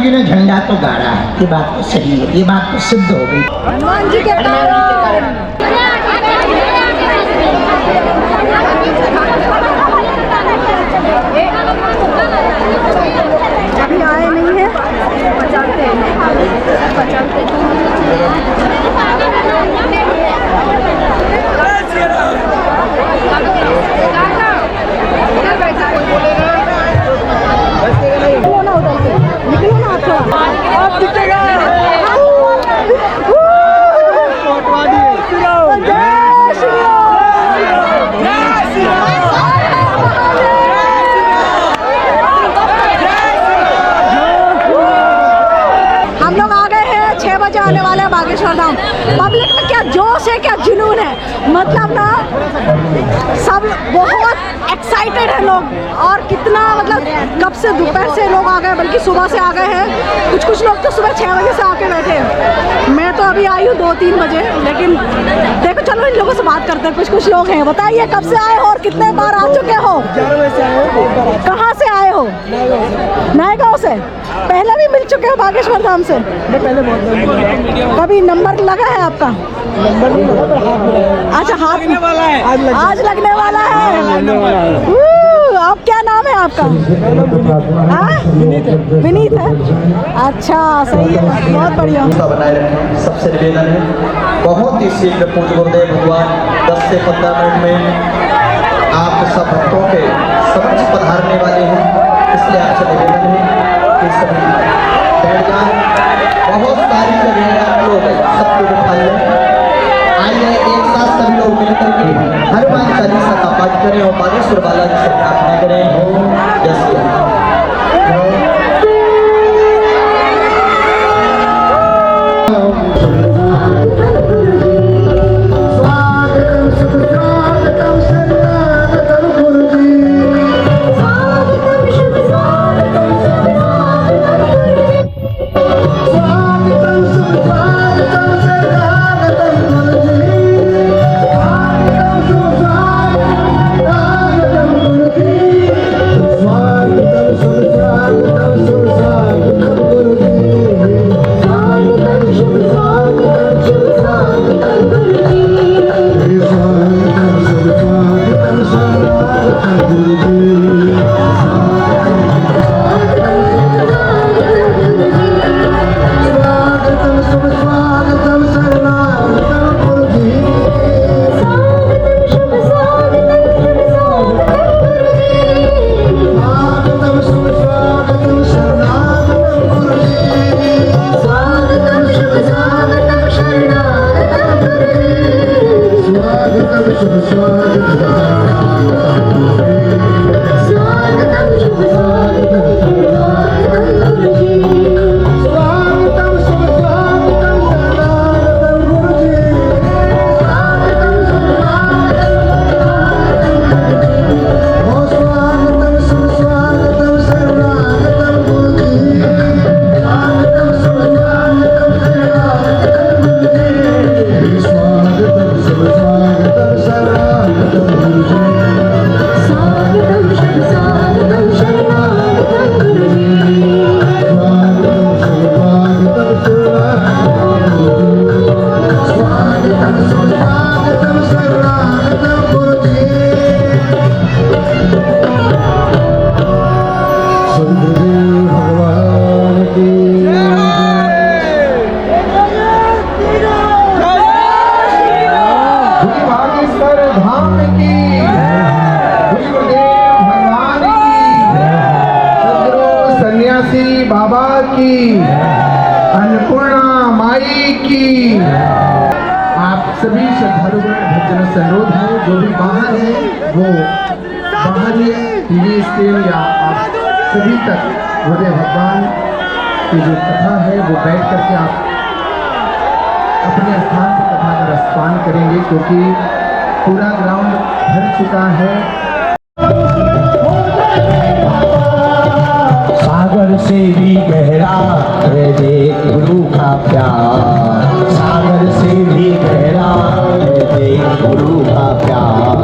जी ने झंडा तो गाड़ा है, ये बात तो सही है, ये बात तो सिद्ध हो गई। हनुमान जी के कारण अभी आए नहीं है, बचाते हैं। हम लोग आ गए हैं, 6 बजे आने वाले हैं बागेश्वर धाम। पब्लिक में क्या जोश है, क्या जुनून है, मतलब ना सब बहुत एक्साइटेड है लोग। और कितना मतलब कब से दोपहर से लोग आ गए, बल्कि सुबह से आ गए हैं। कुछ लोग तो सुबह 6 बजे से आके बैठे हैं। मैं तो अभी आई हूँ 2-3 बजे, लेकिन देखो चलो इन लोगों से बात करते हैं। कुछ लोग हैं, बताइए कब से आए हो और कितने बार आ चुके हो? कहाँ से आए हो? नए गाँव से। पहले भी मिल चुके हो बागेश्वर धाम से? पहले बहुत कभी नंबर लगा है आपका? नंबर नहीं लगा, पर हाथ में लगा। अच्छा, हाथ लगने वाला है। आज लगने वाला है। आप क्या नाम है आपका? विनीत है। अच्छा, सही है, बहुत बढ़िया। बनाए रखें, सबसे निवेदन है। बहुत ही शीघ्र पूज्य गुरुदेव भगवान 10 से 15 मिनट में आप सब भक्तों के समक्ष पधारने वाले हैं, इसलिए आपसे निवेदन है कि सभी बैठ जाएं। बहुत सारी जगह आप लोग सबको बिठा लें। आइए एक साथ सभी लोग मिलकर के हनुमान चालीसा का पाठ करें और बागेश्वर बालाजी से प्रार्थना करें। जय श्री राम। बाबा की, अन्नपूर्णा माई की। आप सभी श्रद्धालुओं भक्तजनों से अनुरोध है, जो भी बाहर है वो बाहर ही टीवी स्क्रीन या आप सभी तक गुरुदेव भगवान की जो कथा है वो बैठ करके आप अपने स्थान पर कथा का रसपान करेंगे, क्योंकि पूरा ग्राउंड भर चुका है। सागर से भी गहरा है देख गुरु का प्यार, सागर से भी गहरा है देख गुरु का प्यार।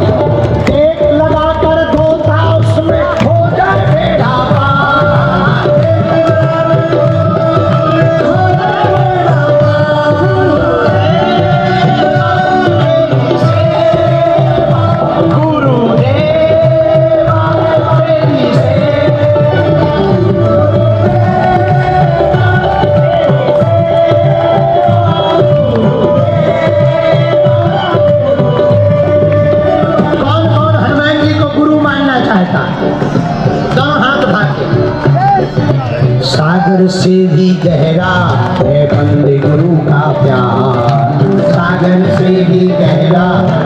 एक लगाकर धोता उसमें हो जाए बेड़ा पार, से भी गहरा है बंदे गुरु का प्यार, सागर से भी गहरा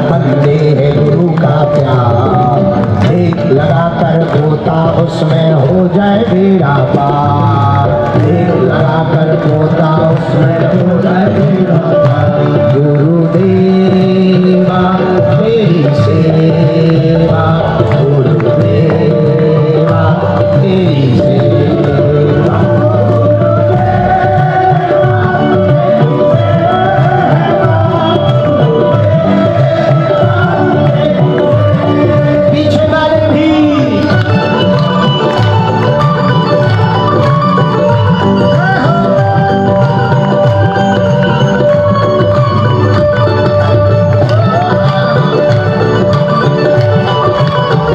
बंदे है गुरु का प्यार। एक लगा कर गोता उसमें हो जाए बेड़ा पार, एक लगा कर गोता उसमें हो जाए बेड़ा पार। गुरुदेवा तेरी सेवा, गुरुदेवा तेरी सेवा। पीछे वाले भी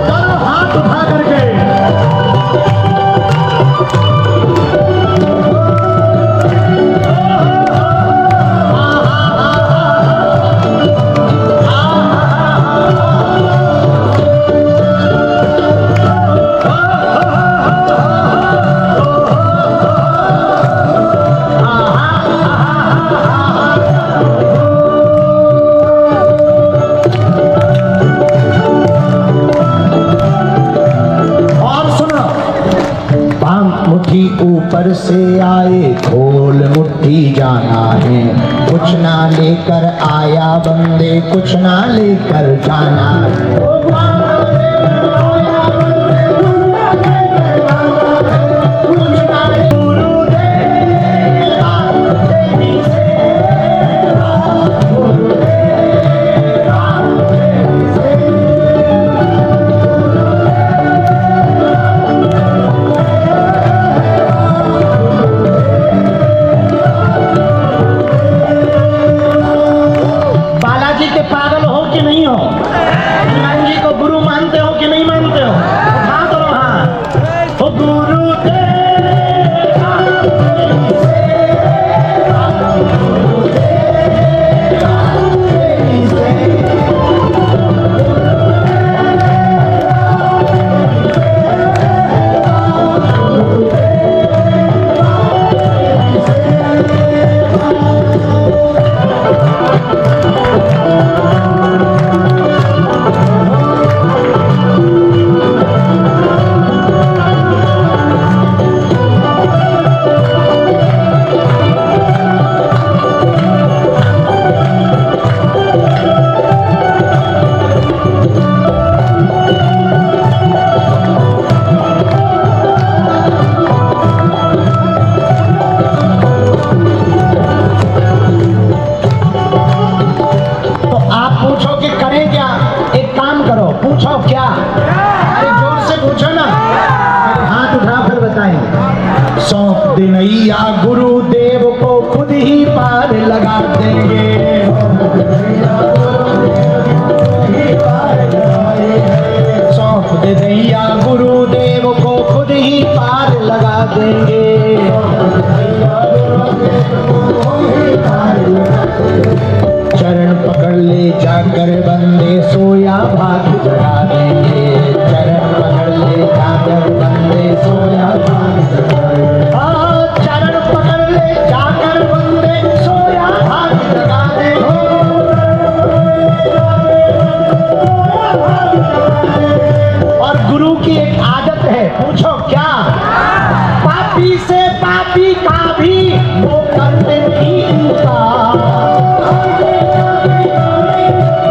दोनों हाथ उठा करके और सुनो, पाम मुट्ठी ऊपर से आए खोल मुट्ठी जाना है, कुछ ना लेकर आया बंदे कुछ ना लेकर जाना है। बालाजी के पागल हो कि नहीं हो? हनुमान जी को गुरु मानते हो कि नहीं मानते हो? उठा दो हाथ। ओ गुरु देवा तेरी सेवा, गुरु देवा तेरी सेवा। तो आप पूछो कि करें क्या? एक काम करो, पूछो क्या? अरे जोर से पूछो ना, हाथ उठा कर बताएंगे। सौंप देनैया गुरुदेव को खुद ही पार लगा देंगे। सौंप देनैया गुरुदेव को खुद ही पार लगा देंगे। चरण पकड़ ले जाकर बंदे सोया भाग जगा देंगे, चरण पकड़ ले जाकर बंदे सोया भाग जगा देंगे। हाँ, चरण पकड़ ले जाकर बंदे सोया भाग जगा देंगे। और गुरु की एक आदत है, पूछो क्या? पापी से पापी का भी वो करते नहीं इनकार,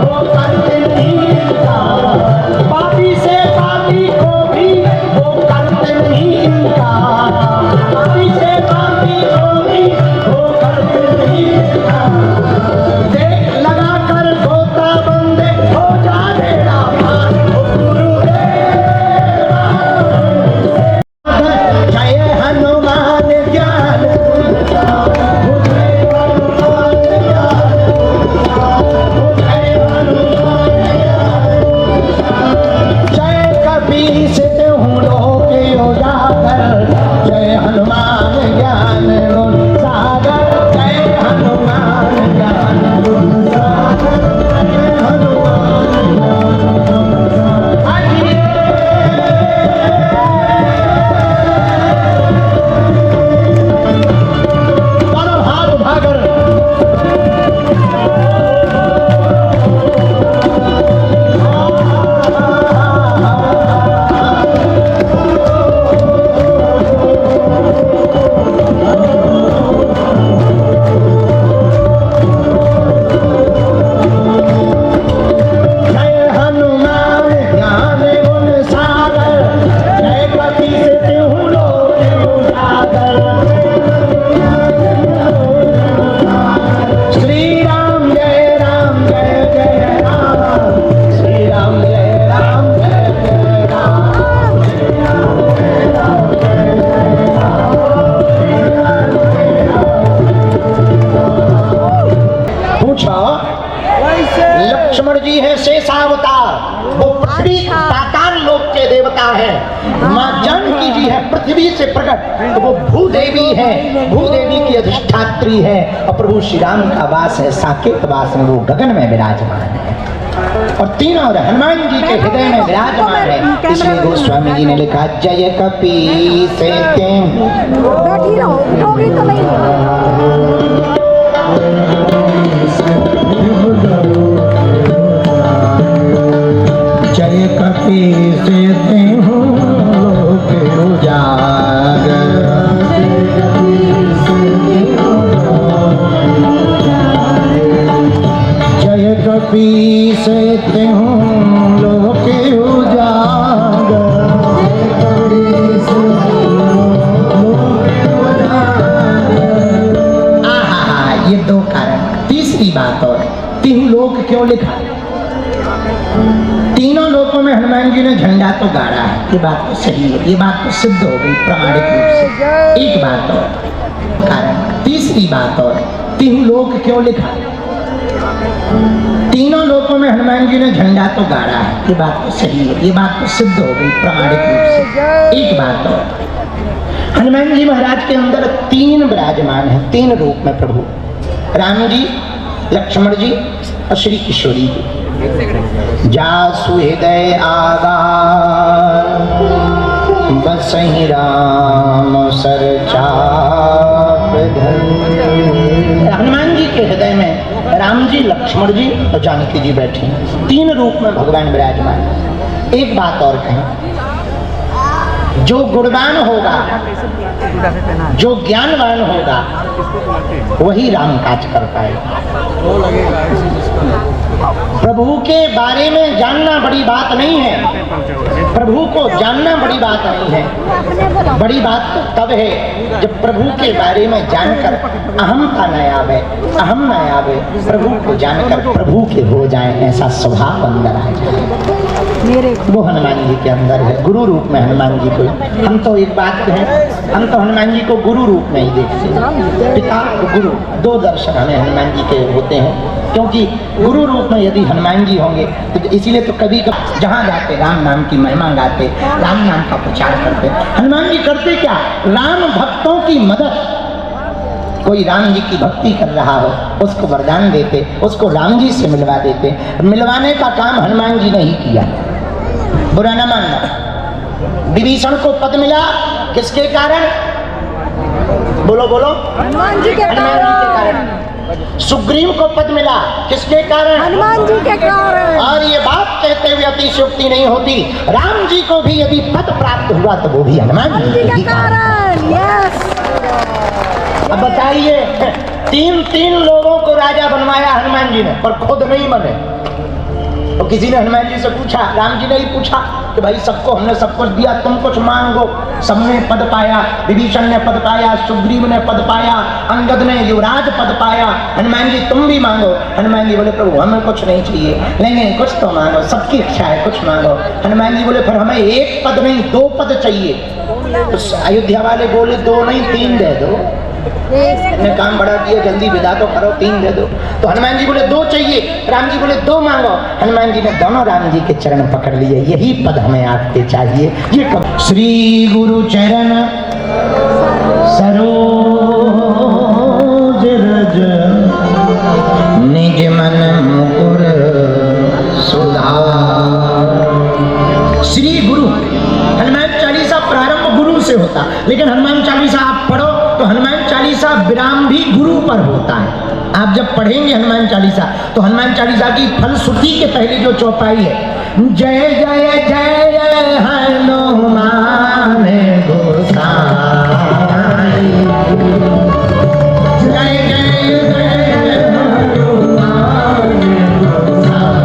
वो करते नहीं इनकार। पापी से पापी को भी वो करते नहीं इनकार, पापी से पापी को भी वो करते नहीं इनकार। देख लगा कर गोता बंदे हो जा बेड़ा पार। ओ गुरुदेवा देवता है। माँ जानकी जी है पृथ्वी से प्रकट, तो वो भूदेवी है, भूदेवी की अधिष्ठात्री है। और प्रभु श्री राम का वास है साकेत वास में, वो गगन में विराजमान है। और तीनों हनुमान जी के हृदय में विराजमान है। इसलिए गोस्वामी जी ने लिखा जय कपीस बैठी रहो, उठोगी तो नहीं। जय कपीस उजागर, जय कपीस लोक उजागर। आहा, ये दो कारण। तीसरी बात और, तीन लोक क्यों लिखा? तीनों लोकों में हनुमान जी ने झंडा तो गाड़ा है, ये बात तो सही है, ये बात तो सिद्ध हो गई प्रामाणिक रूप से। एक बात और कारण, तीसरी बात और, तीन लोक क्यों लिखा? तीनों लोकों में हनुमान जी ने झंडा तो गाड़ा है, ये बात तो सही है, ये बात तो सिद्ध हो गई प्रामाणिक रूप से। एक बात और, हनुमान जी महाराज के अंदर तीन विराजमान है, तीन रूप में प्रभु, राम जी, लक्ष्मण जी और श्री किशोरी जी। जासु हृदय आगार, बसहि राम सर चाप धरि। हनुमान जी के हृदय में राम जी, लक्ष्मण जी और जानकी जी बैठे हैं, तीन रूप में भगवान विराजमान। एक बात और कहें, जो गुणवान होगा, जो ज्ञानवान होगा, वही राम काज कर पाएगा। प्रभु के बारे में जानना बड़ी बात नहीं है, प्रभु को जानना बड़ी बात नहीं है। बड़ी बात तो तब है जब प्रभु के बारे में जानकर अहमता न आवे, अहम न आवे, प्रभु को जानकर प्रभु के हो जाए, ऐसा स्वभाव अंदर आ जाए। वो हनुमान जी के अंदर है, गुरु रूप में हनुमान जी को। हम तो एक बात कहें, हम तो हनुमान जी को गुरु रूप में ही देखते, पिता और गुरु दो दर्शन हमें हनुमान जी के होते हैं। क्योंकि गुरु रूप में यदि हनुमान जी होंगे तो इसीलिए तो कभी कभी जहाँ जाते राम नाम की महिमा गाते, राम नाम का प्रचार करते। हनुमान जी करते क्या? राम भक्तों की मदद। कोई राम जी की भक्ति कर रहा हो, उसको वरदान देते, उसको राम जी से मिलवा देते। मिलवाने का काम हनुमान जी ने ही किया, बुरा न मानना। विभीषण को पद मिला किसके कारण? बोलो बोलो, हनुमान जी के कारण। सुग्रीव को पद मिला किसके कारण? हनुमान जी के कारण। और ये बात कहते हुए अतिशयोक्ति नहीं होती, राम जी को भी यदि पद प्राप्त हुआ तो वो भी हनुमान जी के कारण। यस। अब बताइए, तीन लोगों को राजा बनवाया हनुमान जी ने, पर खुद नहीं बने। और किसी ने हनुमान जी से पूछा, राम जी ने ही पूछा कि भाई सबको हमने सब कुछ दिया, तुम कुछ मांगो। सबने पद पाया, विभीषण ने पद पाया, सुग्रीव ने पद पाया, अंगद ने युवराज पद पाया। हनुमान जी तुम भी मांगो। हनुमान जी बोले प्रभु हमें कुछ नहीं चाहिए, लेकिन कुछ तो मांगो, सबकी इच्छा है, कुछ मांगो। हनुमान जी बोले फिर हमें एक पद नहीं दो पद चाहिए। तो अयोध्या वाले बोले दो नहीं तीन दे दो, ने काम बड़ा किया, जल्दी विदा तो करो, तीन दे दो। तो हनुमान जी बोले दो चाहिए, राम जी बोले दो मांगो। हनुमान जी ने दोनों राम जी के चरण पकड़ लिए, यही पद हमें आपके चाहिए। ये कब? श्री गुरु चरण सरोज रज, निज मन मुकुर सुधार। श्री गुरु, हनुमान चालीसा प्रारंभ गुरु से होता, लेकिन हनुमान चालीसा आप पढ़ो तो हनुमान चालीसा विराम भी गुरु पर होता है। आप जब पढ़ेंगे हनुमान चालीसा तो हनुमान चालीसा की फलश्रुति के पहले जो चौपाई है, जय जय जय हनुमान गोसाई, जय जय जय हनुमान गोसाई,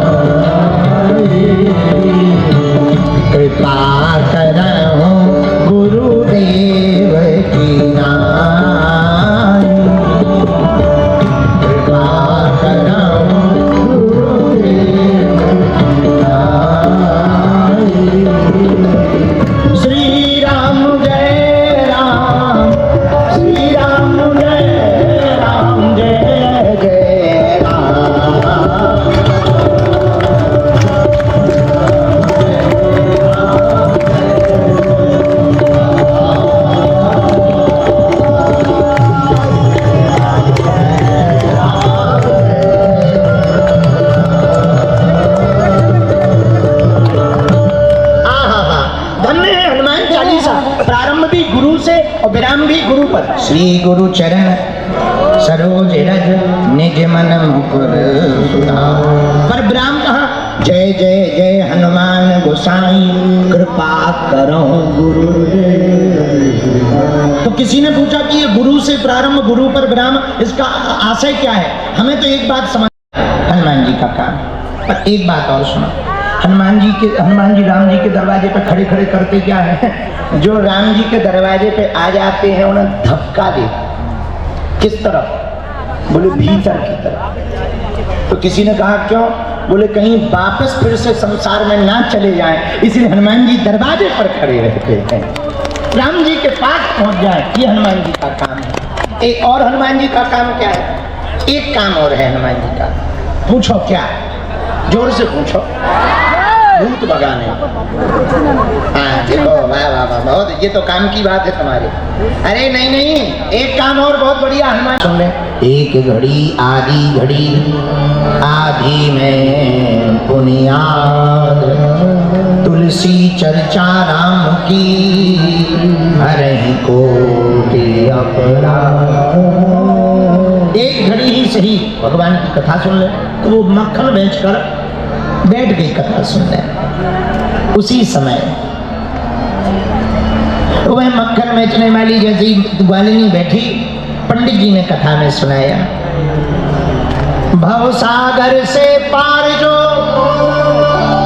कृपा करो गुरुदेव की नाई, कृपा करो गुरुदेव की नाई। श्री राम जय राम, श्री राम जय राम, जय जय राम। में है हनुमान चालीसा, प्रारंभ भी गुरु से और विराम भी गुरु पर। श्री गुरु चरण सरोज रज निज मन मुकुर सुधार। पर विराम कहाँ? जय जय जय हनुमान गोसाई कृपा करो गुरु। तो किसी ने पूछा कि ये गुरु से प्रारंभ गुरु पर विराम, इसका आशय क्या है? हमें तो एक बात समझ, हनुमान जी का काम। पर एक बात और सुनो, हनुमान जी राम जी के दरवाजे पे खड़े खड़े करते क्या है? जो राम जी के दरवाजे पे आ जाते हैं उन्हें धक्का दे। किस तरफ? बोले भीतर की तरफ। तो किसी ने कहा क्यों? बोले कहीं वापस फिर से संसार में ना चले जाएं, इसलिए हनुमान जी दरवाजे पर खड़े रहते हैं, राम जी के पास पहुंच जाए। ये हनुमान जी का काम है। एक और हनुमान जी का काम क्या है? एक काम और है हनुमान जी का। पूछो क्या? जोर से पूछो। भूत भगाने। हाँ देखो, वाह वाह वाह, बहुत, ये तो काम की बात है तुम्हारी। अरे नहीं नहीं, एक काम और बहुत बढ़िया हनुमान। सुन ले, एक घड़ी आधी घड़ी आधी में पुनियाद, तुलसी चर्चा राम की हरहि कोटि अपराध। एक घड़ी ही सही भगवान की कथा सुन ले। तो वो मक्खन बेचकर बैठ गई कथा सुनने। उसी समय वह मक्खन बेचने वाली जैसी ग्वालिनी बैठी, पंडित जी ने कथा में सुनाया, भव सागर से पार जो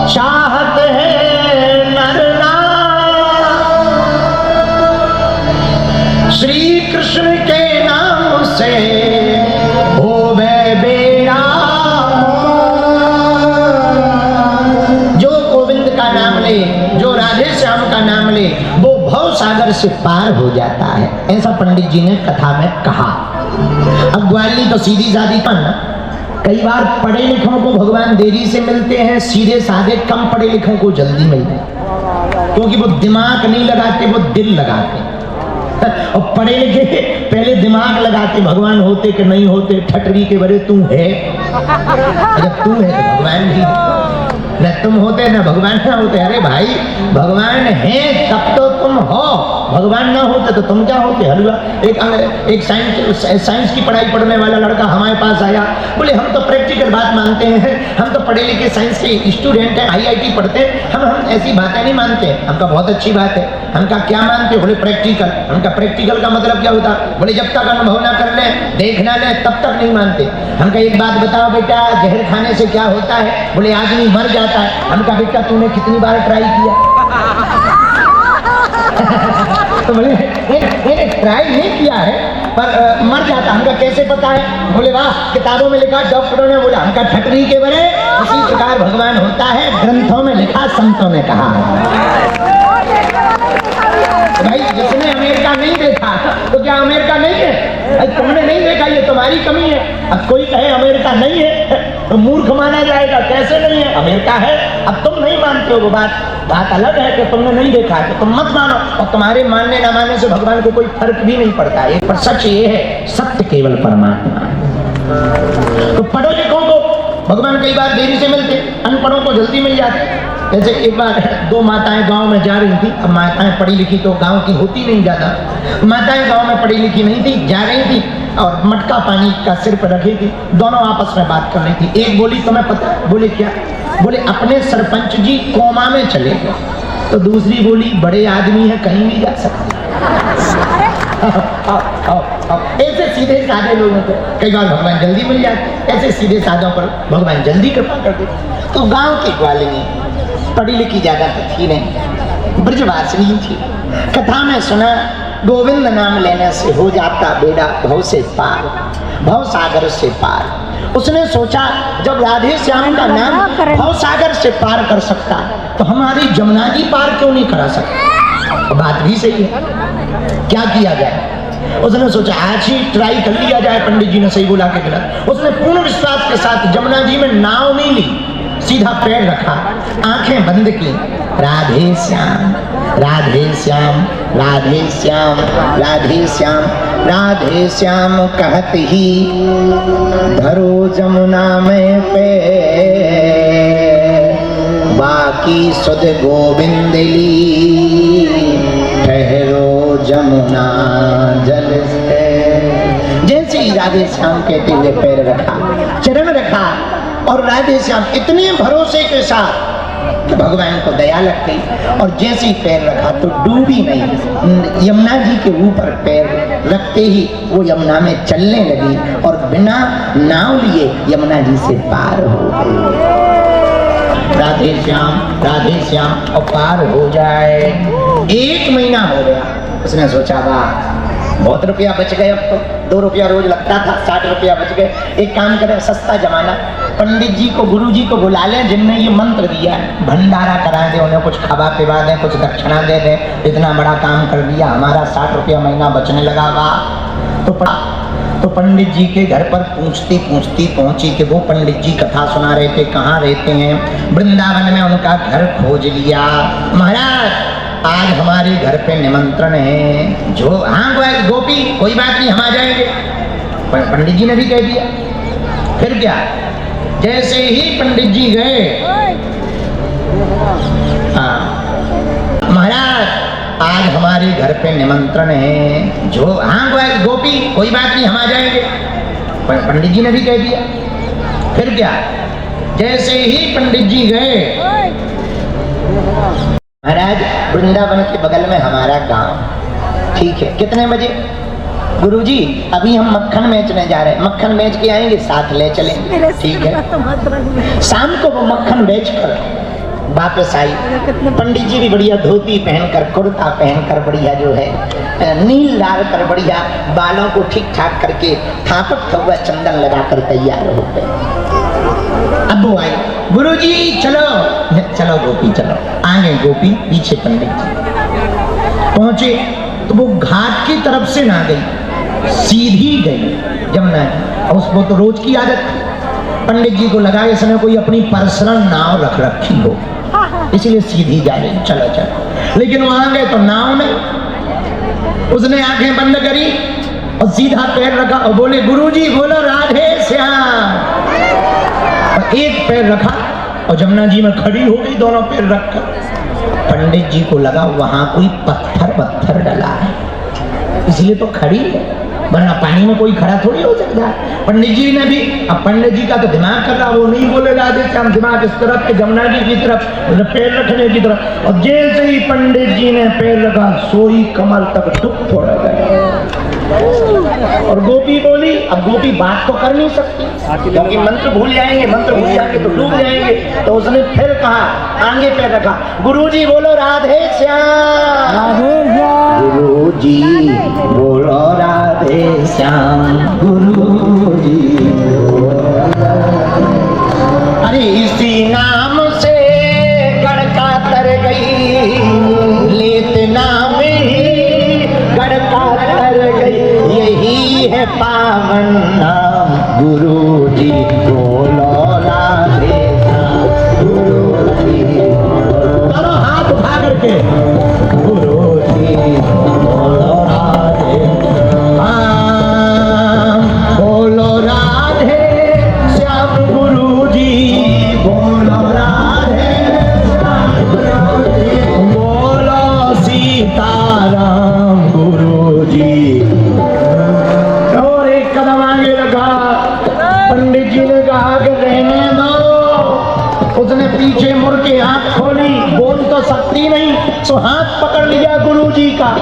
चाहत है नर नाम, श्री कृष्ण के नाम से होवे बेड़ा। जो गोविंद का नाम ले, जो राधे श्याम का नाम ले, वो भव सागर से पार हो जाता है। ऐसा पंडित जी ने कथा में कहा। अब ग्वालिनी तो सीधी सादी पर ना, कई बार पढ़े लिखों को भगवान देरी से मिलते हैं, सीधे साधे कम पढ़े लिखों को जल्दी मिलते हैं, क्योंकि वो दिमाग नहीं लगाते, वो दिल लगाते। और पढ़े लिखे पहले दिमाग लगाते, भगवान होते कि नहीं होते, ठटरी के बरे तू है, जब तू है तो भगवान भी, न तुम होते न भगवान ना होते। अरे भाई, भगवान है तब तो तुम हो, भगवान ना होते तो तुम क्या होते? हलवा। एक साइंस की पढ़ाई पढ़ने वाला लड़का हमारे पास आया, बोले हम तो प्रैक्टिकल बात मानते हैं, हम तो पढ़े लिखे साइंस के स्टूडेंट हैं, IIT पढ़ते हैं, हम ऐसी बातें नहीं मानते। हमका बहुत अच्छी बात है। हमका क्या मानते? बोले प्रैक्टिकल। हमका प्रैक्टिकल का मतलब क्या होता? बोले जब तक अनुभव ना कर ले, देख ना ले, तब तक नहीं मानते। हमका एक बात बताओ बेटा, जहर खाने से क्या होता है? बोले आदमी मर जाता है। हमका बेटा तूने कितनी बार ट्राई किया? तो बोले मैंने ट्राई नहीं किया है, पर मर जाता। हमका कैसे पता है? बोले वाह, किताबों में लिखा, डॉक्टरों ने बोला। हमका ठटरी के बरे उसी प्रकार भगवान होता है, ग्रंथों में लिखा, संतों ने कहा। भाई जिसने अमेरिका नहीं देखा तो क्या अमेरिका नहीं है? भाई तुमने नहीं देखा, ये तुम्हारी कमी है। अब कोई कहे अमेरिका नहीं है तो मूर्ख माना जाएगा। कैसे नहीं है? अमेरिका है। अब तुम नहीं मानते हो, वो बात अलग है कि तुमने नहीं देखा है, तो तुम मत मानो। और तुम्हारे मानने ना मानने से भगवान को कोई फर्क भी नहीं पड़ता है। पर सच ये है, सत्य केवल परमात्मा है। तो पढ़ो लिखों को भगवान कई बार देरी से मिलते, अनपढ़ों को जल्दी मिल जाते। जैसे एक बार दो माताएं गांव में जा रही थी। अब माताएं पढ़ी लिखी तो गांव की होती नहीं ज्यादा। माताएं गांव में पढ़ी लिखी नहीं थी, जा रही थी और मटका पानी का सिर पर रखी थी। दोनों आपस में बात कर रही थी। एक बोली तुम्हें पता? बोले क्या? बोले अपने सरपंच जी कोमा में चले गए। तो दूसरी बोली बड़े आदमी है, कहीं भी जा सकते। ऐसे सीधे साधे लोगों को कई बार भगवान जल्दी मिल जाते। ऐसे सीधे साधों पर भगवान जल्दी कृपा कर देते। तो गांव की ग्वालिनी पढ़ी लिखी ज्यादा तो थी नहीं, ब्रजवासिनी थी। कथा में सुना, गोविंद नाम लेने से हो जाता बेड़ा भव से पार, भव सागर से पार। उसने सोचा जब राधे श्याम का नाम भव सागर से पार कर सकता तो हमारी जमुना जी पार क्यों नहीं करा सकता? बात भी सही है। क्या किया जाए? उसने सोचा आज ही ट्राई कर लिया जाए। पंडित जी ने सही बोला के गलत। उसने पूर्ण विश्वास के साथ जमुना जी में नाव नहीं ली, सीधा पैर रखा, आंखें बंद की, राधे श्याम राधे श्याम राधे श्याम राधे श्याम राधे श्याम कहत ही धरो जमुना में पे, बाकी सुध गोविंद ली कहते हुए पैर रखा, चरण रखा और राधे श्याम इतने भरोसे के साथ कि भगवान को दया लग गई और जैसे ही पैर रखा तो डूबी नहीं। यमुना जी के ऊपर पैर रखते ही वो यमुना में चलने लगी और बिना नाव लिए यमुना जी से पार हो गई। राधे श्याम और पार हो जाए। 1 महीना हो गया। उसने सोचा वाह बहुत रुपया बच गए, अब तो 2 रुपया रोज लगता था, 60 रुपया बच गए। एक काम करें, सस्ता जमाना, पंडित जी को गुरु जी को बुला लें जिनने ये मंत्र दिया है, भंडारा करा दें, उन्हें कुछ खावा पिवा दें, कुछ दक्षिणा दे दें, इतना बड़ा काम कर दिया, हमारा 60 रुपया महीना बचने लगा। वाह। तो पंडित जी के घर पर पूछती पूछती पहुंची कि वो पंडित जी कथा सुना रहे थे, कहाँ रहते हैं। वृंदावन में उनका घर खोज लिया। महाराज आज हमारे घर पे निमंत्रण है। जो हाँ गोपी कोई बात नहीं, हम आ जाएंगे। पंडित जी ने भी कह दिया। फिर क्या, जैसे ही पंडित जी गए, हाँ महाराज आज हमारे घर पे निमंत्रण है। जो हाँ गोपी कोई बात नहीं, हम आ जाएंगे। पंडित जी ने भी कह दिया। फिर क्या, जैसे ही पंडित जी गए, महाराज वृंदावन के बगल में हमारा गांव, ठीक है कितने बजे? गुरुजी अभी हम मक्खन बेचने जा रहे हैं, मक्खन बेच के आएंगे, साथ ले चलेंगे। ठीक है। शाम को वो मक्खन बेचकर वापस आई। पंडित जी भी बढ़िया धोती पहनकर, कुर्ता पहनकर, बढ़िया जो है नील डाल कर, बढ़िया बालों को ठीक ठाक करके, थापक हुआ चंदन लगाकर तैयार हो गए। अब वो आई, गुरुजी चलो चलो गोपी चलो। आगे गोपी, पीछे पंडित जी। पहुंचे तो वो घाट की तरफ से ना गई, सीधी गई यमुना जी। और उसको तो रोज की आदत थी। पंडित जी को लगा इसने कोई अपनी पर्सनल नाव रख रखी हो, इसलिए सीधी जा रही। चलो चलो। लेकिन वहां गए तो नाव में उसने आंखें बंद करी और सीधा पैर रखा और बोले गुरुजी बोलो राधे श्याम। एक पैर रखा और जमुना जी में खड़ी हो गई, दोनों पैर रखकर। पंडित जी को लगा वहां कोई पत्थर डला है, इसलिए तो खड़ी है, वरना पानी में कोई खड़ा थोड़ी हो सकता है। पंडित जी ने भी, अब पंडित जी का तो दिमाग कर रहा, वो नहीं बोले राधे श्याम, दिमाग इस तरफ है जमुना जी की तरफ, पैर रखने की तरफ। और जैसे ही पंडित जी ने पैर रखा, सोई कमल तक डूब पड़ गया। और गोपी बोली, अब गोपी बात तो कर नहीं सकती क्योंकि मंत्र भूल जाएंगे तो डूब जाएंगे। तो उसने फिर कहा, आगे पैर रखा, गुरुजी बोलो राधे श्याम। गुरुजी बोलो राधे श्याम। गुरुजी अरे इसी नाम से गड़का तर गई, लेत नाम ही गड़का तर गई, यही है पावन नाम गुरुजी बोलो राधे श्याम। गुरुजी दोनों हाथ उठा करके गुरुजी बोलो राधे श्याम, बोलो राधे श्याम। गुरुजी बोलो राधे श्याम। गुरुजी बोलो सीताराम। गुरुजी और एक कदम आगे रखा। पंडित जी ने कहा कि रहने दो। उसने पीछे मुड़ के आंख खोली, बोल तो सकती नहीं, तो हाथ पकड़ लिया गुरुजी का।